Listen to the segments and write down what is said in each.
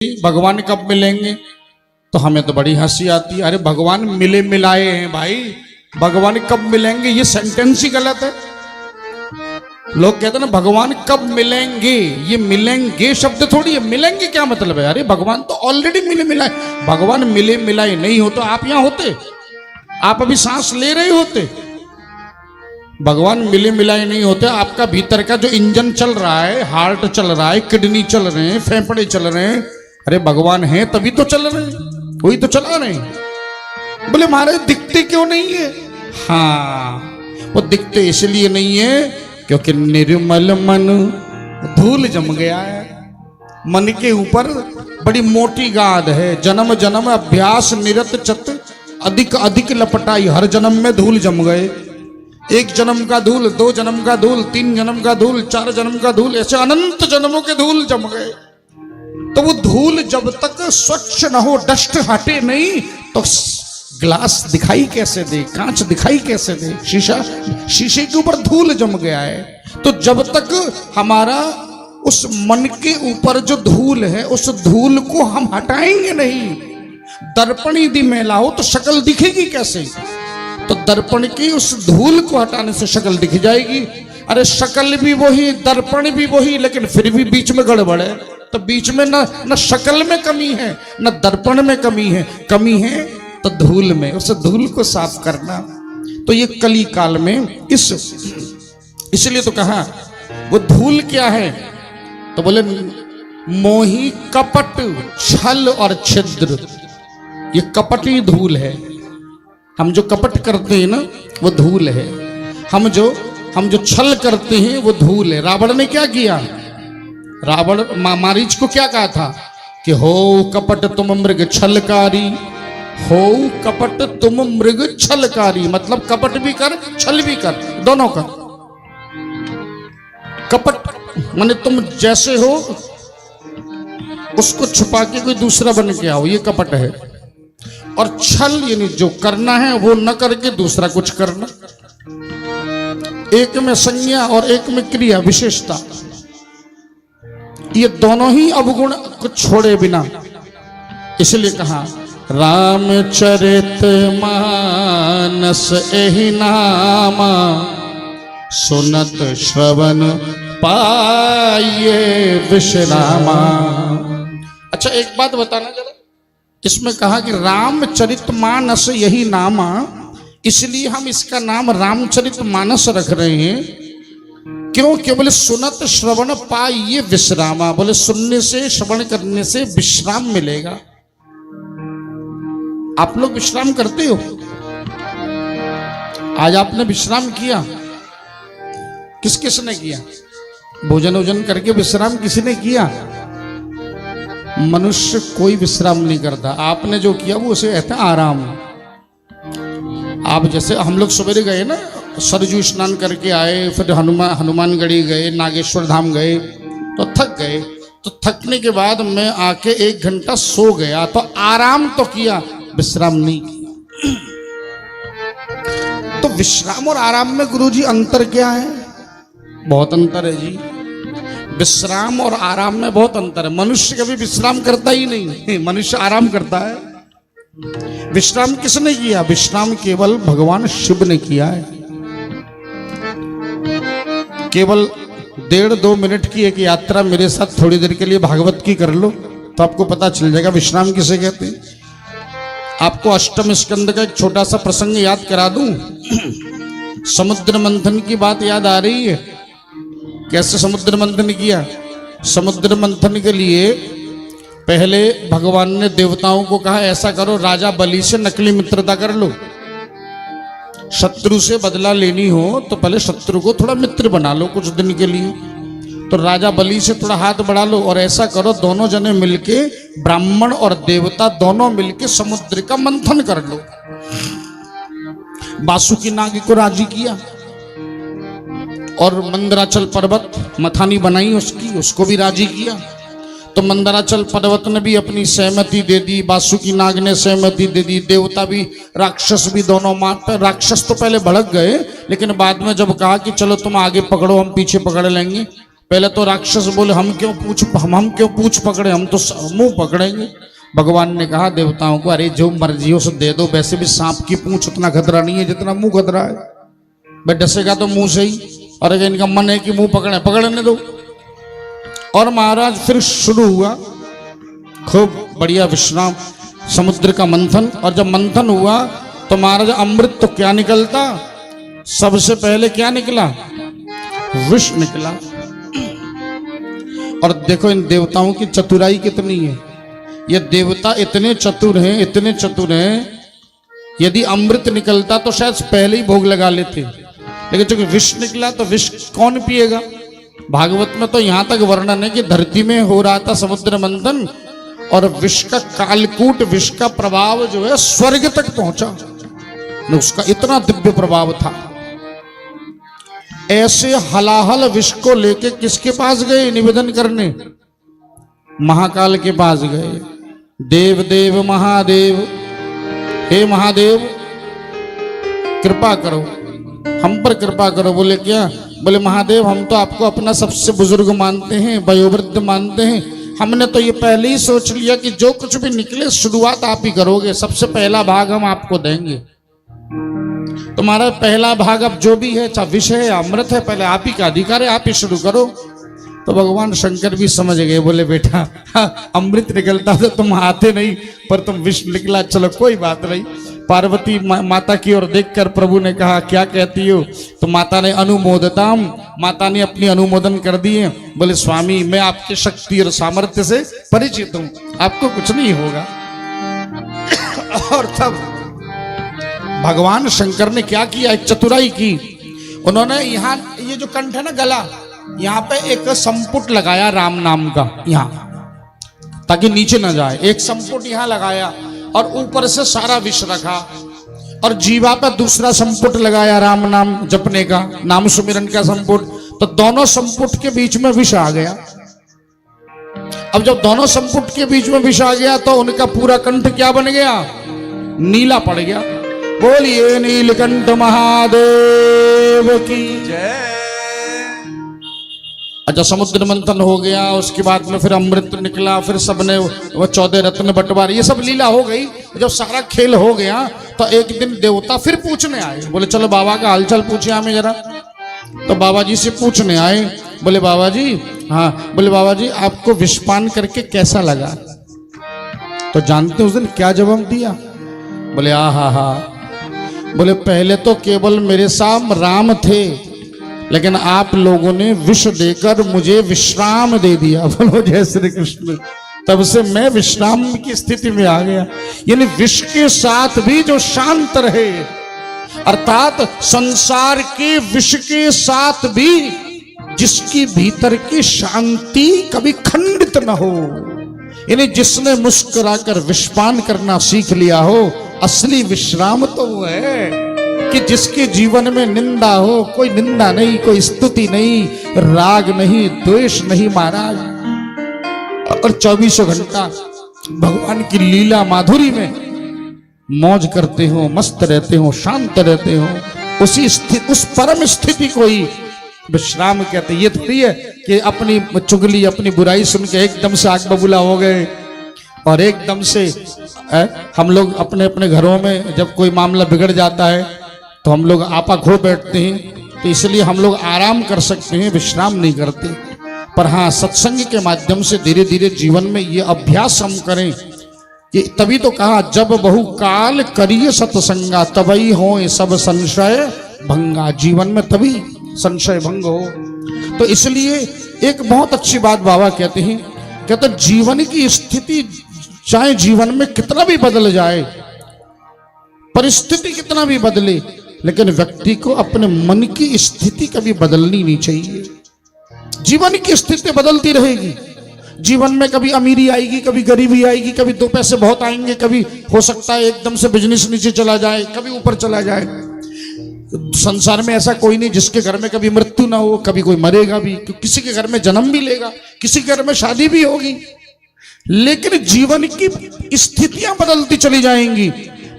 भगवान कब मिलेंगे? तो हमें तो बड़ी हंसी आती है। अरे भगवान मिले मिलाए हैं भाई, भगवान कब मिलेंगे ये सेंटेंस ही गलत है। लोग कहते हैं ना भगवान कब मिलेंगे, ये मिलेंगे शब्द थोड़ी है, मिलेंगे क्या मतलब है? अरे भगवान तो ऑलरेडी मिले मिलाए, भगवान मिले मिलाए नहीं हो तो आप यहां होते, आप अभी सांस ले रहे होते। भगवान मिले मिलाए नहीं होते, आपका भीतर का जो इंजन चल रहा है, हार्ट चल रहा है, किडनी चल रहे हैं, फेफड़े चल रहे हैं, अरे भगवान है तभी तो चल रहे हैं, वही तो चला रहे हैं। बोले महाराज दिखते क्यों नहीं है? हाँ वो दिखते इसलिए नहीं है क्योंकि निर्मल मन धूल जम गया है। मन के ऊपर बड़ी मोटी गाद है, जन्म जन्म अभ्यास निरत चत अधिक अधिक लपटाई, हर जन्म में धूल जम गए। एक जन्म का धूल, दो जन्म का धूल, तीन जन्म का धूल, चार जन्म का धूल, ऐसे अनंत जन्मों के धूल जम गए। तो वो धूल जब तक स्वच्छ न हो, डस्ट हटे नहीं, तो ग्लास दिखाई कैसे दे, कांच दिखाई कैसे दे? शीशे के ऊपर धूल जम गया है। तो जब तक हमारा उस मन के ऊपर जो धूल है, उस धूल को हम हटाएंगे नहीं, दर्पण यदि मैला हो तो शक्ल दिखेगी कैसे? तो दर्पण की उस धूल को हटाने से शक्ल दिख जाएगी। अरे शक्ल भी वही, दर्पण भी वही, लेकिन फिर भी बीच में गड़बड़ है। तो बीच में न शक्ल में कमी है, न दर्पण में कमी है तो धूल में, उस धूल को साफ करना। तो ये कली काल में इसलिए तो कहा वो धूल क्या है? तो बोले मोही कपट छल और छिद्र, ये कपटी धूल है। हम जो कपट करते हैं ना वो धूल है, हम जो छल करते हैं वो धूल है। रावण ने क्या किया? रावण मारीच को क्या कहा था कि हो कपट तुम मृग छलकारी, हो कपट तुम मृग छलकारी, मतलब कपट भी कर छल भी कर, दोनों कर। कपट माने तुम जैसे हो उसको छुपा के कोई दूसरा बन के आओ, ये कपट है। और छल यानी जो करना है वो न करके दूसरा कुछ करना। एक में संज्ञा और एक में क्रिया विशेषता, ये दोनों ही अवगुण को छोड़े बिना। इसलिए कहा रामचरित मानस एहि नामा, सुनत श्रवण पाइये विश्रामा। अच्छा एक बात बताना जरा, इसमें कहा कि रामचरित मानस यही नामा, इसलिए हम इसका नाम रामचरित मानस रख रहे हैं। क्यों? क्यों? बोले सुनत श्रवण पाइये विश्रामा, बोले सुनने से, श्रवण करने से विश्राम मिलेगा। आप लोग विश्राम करते हो? आज आपने विश्राम किया? किस किस ने किया? भोजन वोजन करके विश्राम किसी ने किया? मनुष्य कोई विश्राम नहीं करता। आपने जो किया वो उसे कहता है आराम। आप जैसे हम लोग सवेरे गए ना, सरजू स्नान करके आए, फिर हनुमानगढ़ी गए, नागेश्वर धाम गए, तो थक गए। तो थकने के बाद मैं आके 1 घंटा सो गया, तो आराम तो किया, विश्राम नहीं किया। तो विश्राम और आराम में गुरुजी अंतर क्या है? बहुत अंतर है जी। विश्राम और आराम में बहुत अंतर है। मनुष्य कभी विश्राम करता ही नहीं, मनुष्य आराम करता है। विश्राम किसने किया? विश्राम केवल भगवान शिव ने किया है। केवल 1.5-2 मिनट की एक यात्रा मेरे साथ थोड़ी देर के लिए भागवत की कर लो तो आपको पता चल जाएगा विश्राम किसे कहते हैं। आपको अष्टम स्कंद का एक छोटा सा प्रसंग याद करा दूं। समुद्र मंथन की बात याद आ रही है? कैसे समुद्र मंथन किया? समुद्र मंथन के लिए पहले भगवान ने देवताओं को कहा ऐसा करो, राजा बलि से नकली मित्रता कर लो। शत्रु से बदला लेनी हो तो पहले शत्रु को थोड़ा मित्र बना लो कुछ दिन के लिए। तो राजा बलि से थोड़ा हाथ बढ़ा लो और ऐसा करो दोनों जने मिलके, ब्राह्मण और देवता दोनों मिलके समुद्र का मंथन कर लो। वासुकी नाग को राजी किया और मंदराचल पर्वत मथानी बनाई उसकी, उसको भी राजी किया। तो मंदराचल पर्वत ने भी अपनी सहमति दे दी, वासुकी नाग ने सहमति दे दी, देवता भी राक्षस भी दोनों मात पर। राक्षस तो पहले भड़क गए, लेकिन बाद में जब कहा कि चलो तुम आगे पकड़ो हम पीछे पकड़ लेंगे, पहले तो राक्षस बोले हम क्यों पूछ पकड़े, हम तो मुंह पकड़ेंगे। भगवान ने कहा देवताओं को, अरे जो मर्जी हो सो दे दो, वैसे भी सांप की पूंछ उतना खतरा नहीं है जितना मुंह खतरा है। भाई डसेगा तो मुंह से ही, और अगर इनका मन है कि मुंह पकड़ने दो। और महाराज फिर शुरू हुआ खूब बढ़िया विश्राम, समुद्र का मंथन। और जब मंथन हुआ तो महाराज अमृत तो क्या निकलता, सबसे पहले क्या निकला, विष निकला। और देखो इन देवताओं की चतुराई कितनी है, ये देवता इतने चतुर हैं, यदि अमृत निकलता तो शायद पहले ही भोग लगा लेते, लेकिन चूंकि विष निकला तो विष कौन पिएगा। भागवत में तो यहां तक वर्णन है कि धरती में हो रहा था समुद्र मंथन, और विष का कालकूट, विष का प्रभाव जो है स्वर्ग तक पहुंचा, उसका इतना दिव्य प्रभाव था। ऐसे हलाहल विष को लेके किसके पास गए निवेदन करने, महाकाल के पास गए। देव देव महादेव, हे महादेव कृपा करो, हम पर कृपा करो। बोले क्या, बोले महादेव हम तो आपको अपना सबसे बुजुर्ग मानते हैं, वयोवृद्ध मानते हैं, हमने तो ये पहले ही सोच लिया कि जो कुछ भी निकले शुरुआत आप ही करोगे, सबसे पहला भाग हम आपको देंगे। तुम्हारा पहला भाग अब जो भी है, चाहे विष है या अमृत है, पहले आप ही का अधिकार है, आप ही शुरू करो। तो भगवान शंकर भी समझ गए, बोले बेटा अमृत निकलता तो तुम आते नहीं, पर तुम विष निकला, चलो कोई बात नहीं। पार्वती माता की ओर देखकर प्रभु ने कहा क्या कहती हो, तो माता ने अनुमोदताम, माता ने अपनी अनुमोदन कर दिए। बोले स्वामी मैं आपकी शक्ति और सामर्थ्य से परिचित हूं, आपको कुछ नहीं होगा। और तब भगवान शंकर ने क्या किया, एक चतुराई की। उन्होंने यहाँ ये जो कंठ है ना गला, यहाँ पे एक संपुट लगाया राम नाम का, यहाँ ताकि नीचे ना जाए, एक संपुट यहाँ लगाया और ऊपर से सारा विष रखा, और जीवा पे दूसरा संपुट लगाया राम नाम जपने का, नाम सुमिरन का संपुट। तो दोनों संपुट के बीच में विष आ गया। अब जब दोनों संपुट के बीच में विष आ गया तो उनका पूरा कंठ क्या बन गया, नीला पड़ गया। बोलिए नीलकंठ महादेव की जय। अच्छा समुद्र मंथन हो गया, उसके बाद में फिर अमृत निकला, फिर सबने वो 14 रत्न बंटवारे, ये सब लीला हो गई। जब सारा खेल हो गया तो एक दिन देवता फिर पूछने आए, बोले चलो बाबा का हालचाल पूछे हमें जरा। तो बाबा जी से पूछने आए, बोले बाबा जी, हाँ बोले बाबा जी आपको विषपान करके कैसा लगा। तो जानते उस दिन क्या जवाब दिया, बोले हा, बोले पहले तो केवल मेरे साथ राम थे, लेकिन आप लोगों ने विष देकर मुझे विश्राम दे दिया। बोलो जय श्री कृष्ण। तब से मैं विश्राम की स्थिति में आ गया। यानी विष के साथ भी जो शांत रहे, अर्थात संसार के विष के साथ भी जिसकी भीतर की शांति कभी खंडित न हो, यानी जिसने मुस्कुराकर विषपान करना सीख लिया हो, असली विश्राम तो वो है कि जिसके जीवन में निंदा हो, कोई निंदा नहीं, कोई स्तुति नहीं, राग नहीं, द्वेष नहीं महाराज, और 24 घंटा भगवान की लीला माधुरी में मौज करते हो, मस्त रहते हो, शांत रहते हो, उसी स्थिति, उस परम स्थिति को ही विश्राम कहते। ये थोड़ी है कि अपनी चुगली, अपनी बुराई सुन के एकदम से आग बबूला हो गए और एकदम से हम लोग अपने अपने घरों में जब कोई मामला बिगड़ जाता है तो हम लोग आपा खो बैठते हैं। तो इसलिए हम लोग आराम कर सकते हैं, विश्राम नहीं करते। पर हाँ, सत्संग के माध्यम से धीरे धीरे जीवन में ये अभ्यास हम करें कि तभी तो कहा जब बहुकाल करिए सत्संगा तभी हो सब संशय भंगा। जीवन में तभी संशय भंग हो। तो इसलिए एक बहुत अच्छी बात बाबा कहते हैं, कहते जीवन की स्थिति चाहे जीवन में कितना भी बदल जाए, परिस्थिति कितना भी बदले, लेकिन व्यक्ति को अपने मन की स्थिति कभी बदलनी नहीं चाहिए। जीवन की स्थिति बदलती रहेगी। जीवन में कभी अमीरी आएगी, कभी गरीबी आएगी, कभी 2 पैसे बहुत आएंगे, कभी हो सकता है एकदम से बिजनेस नीचे चला जाए, कभी ऊपर चला जाए। संसार में ऐसा कोई नहीं जिसके घर में कभी मृत्यु ना हो, कभी कोई मरेगा भी, किसी के घर में जन्म भी लेगा, किसी के घर में शादी भी होगी। लेकिन जीवन की स्थितियां बदलती चली जाएंगी।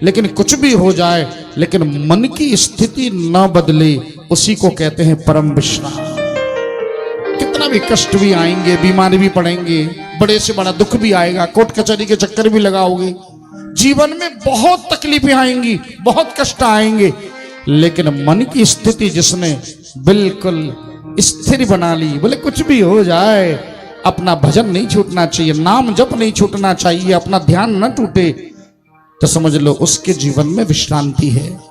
लेकिन कुछ भी हो जाए, लेकिन मन की स्थिति न बदले, उसी को कहते हैं परम विश्राम। कितना भी कष्ट भी आएंगे, बीमारी भी पड़ेंगे, बड़े से बड़ा दुख भी आएगा, कोर्ट कचहरी के चक्कर भी लगाओगे, जीवन में बहुत तकलीफें आएंगी, बहुत कष्ट आएंगे, लेकिन मन की स्थिति जिसने बिल्कुल स्थिर बना ली, बोले कुछ भी हो जाए अपना भजन नहीं छूटना चाहिए, नाम जप नहीं छूटना चाहिए, अपना ध्यान न टूटे, तो समझ लो उसके जीवन में विश्रांति है।